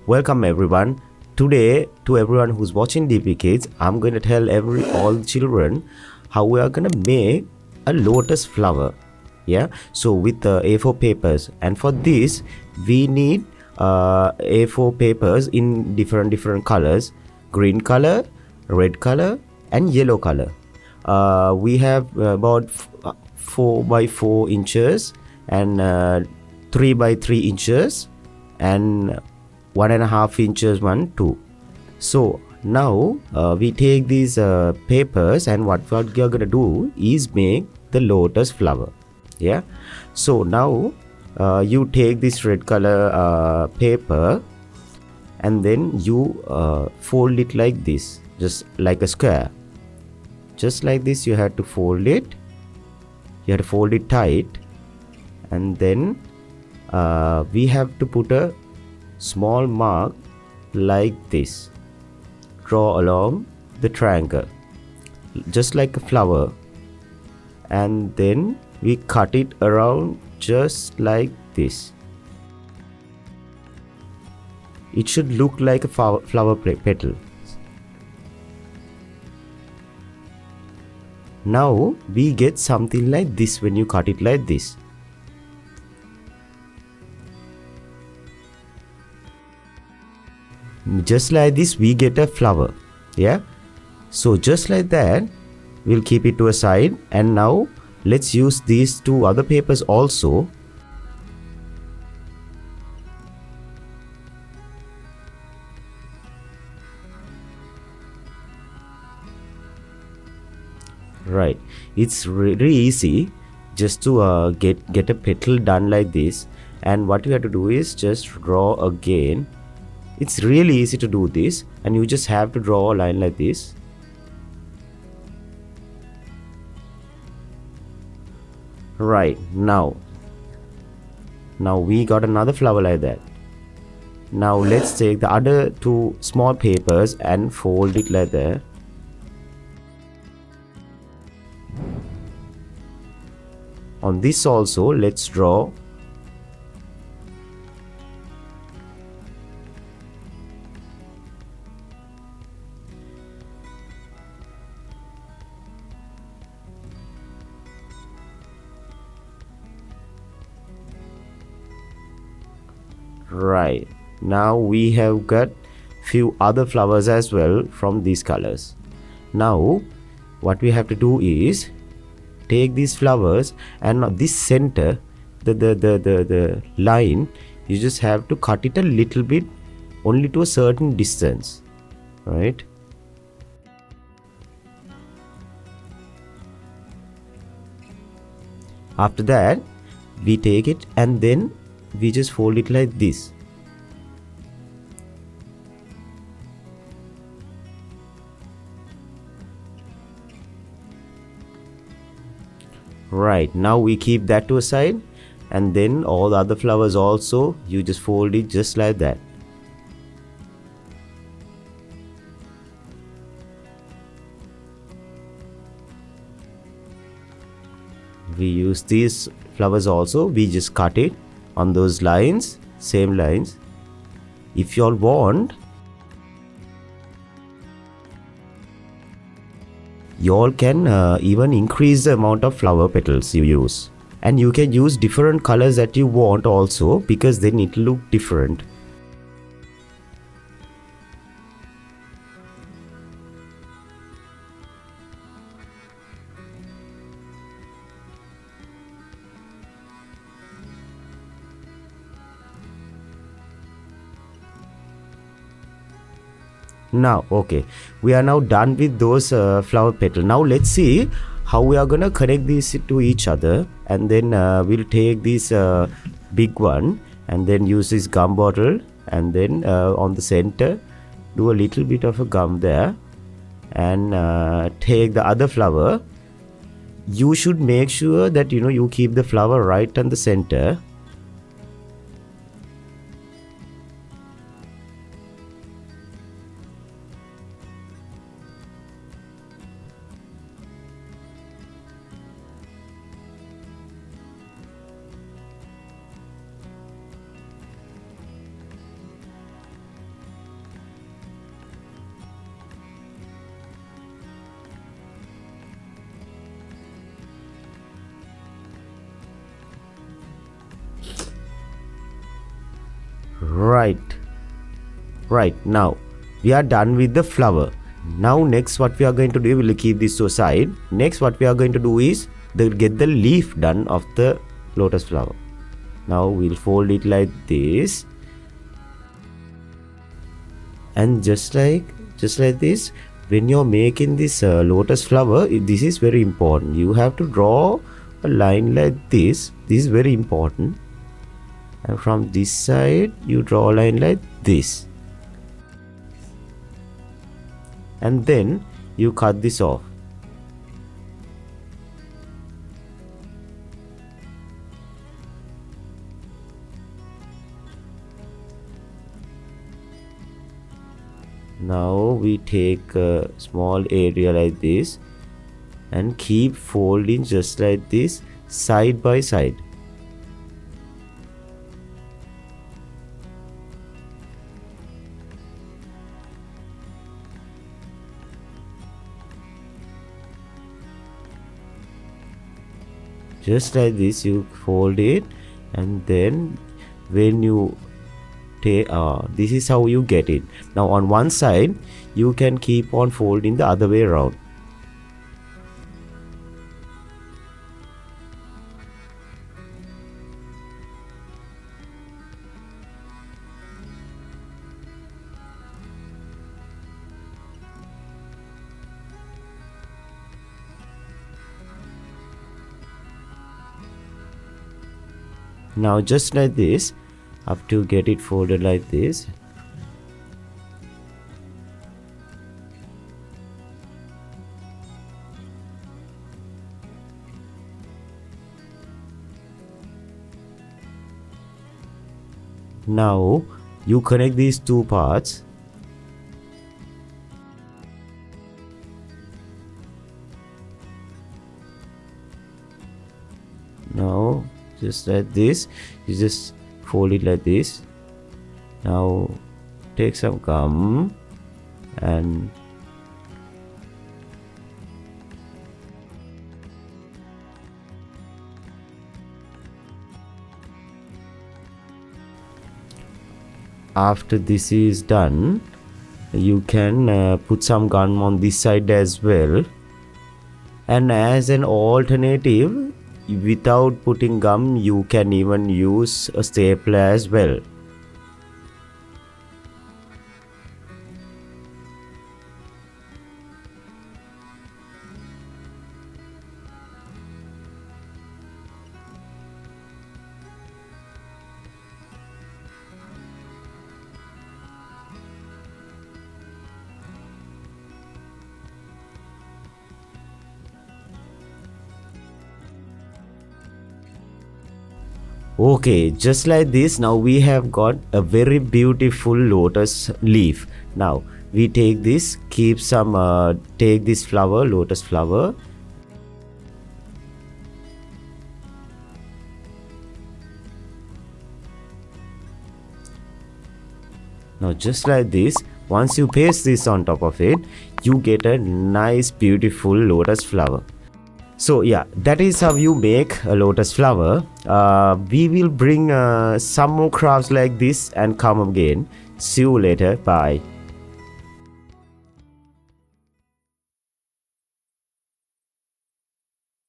Welcome everyone. Today, to everyone who's watching DP Kids, I'm going to tell all children how we are going to make a lotus flower. Yeah. So with the A4 papers, and for this we need A4 papers in different colors: green color, red color, and yellow color. We have about 4 by 4 inches and 3 by 3 inches and 1.5 inches 2. So now we take these papers, and what we are gonna do is make the lotus flower. Yeah. So now you take this red color paper, and then you fold it like this, just like a square. Just like this, you have to fold it. You have to fold it tight, and then we have to put a small mark like this. Draw along the triangle just like a flower, and then we cut it around just like this. It should look like a flower petal. Now we get something like this when you cut it like this. Just like this we get a flower. Yeah. So just like that, we'll keep it to a side, and now let's use these two other papers also. Right, it's really easy just to get a petal done like this. And what you have to do is just draw again. It's really easy to do this, and you just have to draw a line like this. Right, now we got another flower like that. Now let's take the other two small papers and fold it like that. On this also, let's draw. Right, now we have got few other flowers as well from these colors. Now what we have to do is take these flowers, and this center, the line, you just have to cut it a little bit, only to a certain distance, right? After that we take it, and then we just fold it like this. Right, now we keep that to a side, and then all the other flowers also, you just fold it just like that. We use these flowers also, we just cut it on those lines, same lines. If you all want, you all can even increase the amount of flower petals you use, and you can use different colors that you want also, because then it will look different. Now okay, we are now done with those flower petal. Now let's see how we are gonna connect these to each other, and then we'll take this big one, and then use this gum bottle, and then on the center do a little bit of a gum there, and take the other flower. You should make sure that you keep the flower right on the center. Right, now we are done with the flower. Now next what we are going to do, we will keep this aside. Next what we are going to do is get the leaf done of the lotus flower. Now we'll fold it like this, and just like this, when you're making this lotus flower, this is very important. You have to draw a line like this. This is very important. And from this side you draw a line like this, and then you cut this off. Now we take a small area like this and keep folding just like this, side by side. Just like this you fold it, and then when you take this is how you get it. Now on one side you can keep on folding the other way around. Now just like this, have to get it folded like this. Now you connect these two parts. Now just like this, you just fold it like this. Now take some gum and after this is done, you can put some gum on this side as well. And as an alternative, without putting gum, you can even use a stapler as well. Okay, just like this, now we have got a very beautiful lotus leaf. Now we take this, keep some take this flower, lotus flower, now just like this. Once you paste this on top of it, you get a nice beautiful lotus flower. So yeah, that is how you make a lotus flower. We will bring some more crafts like this and come again. See you later. Bye.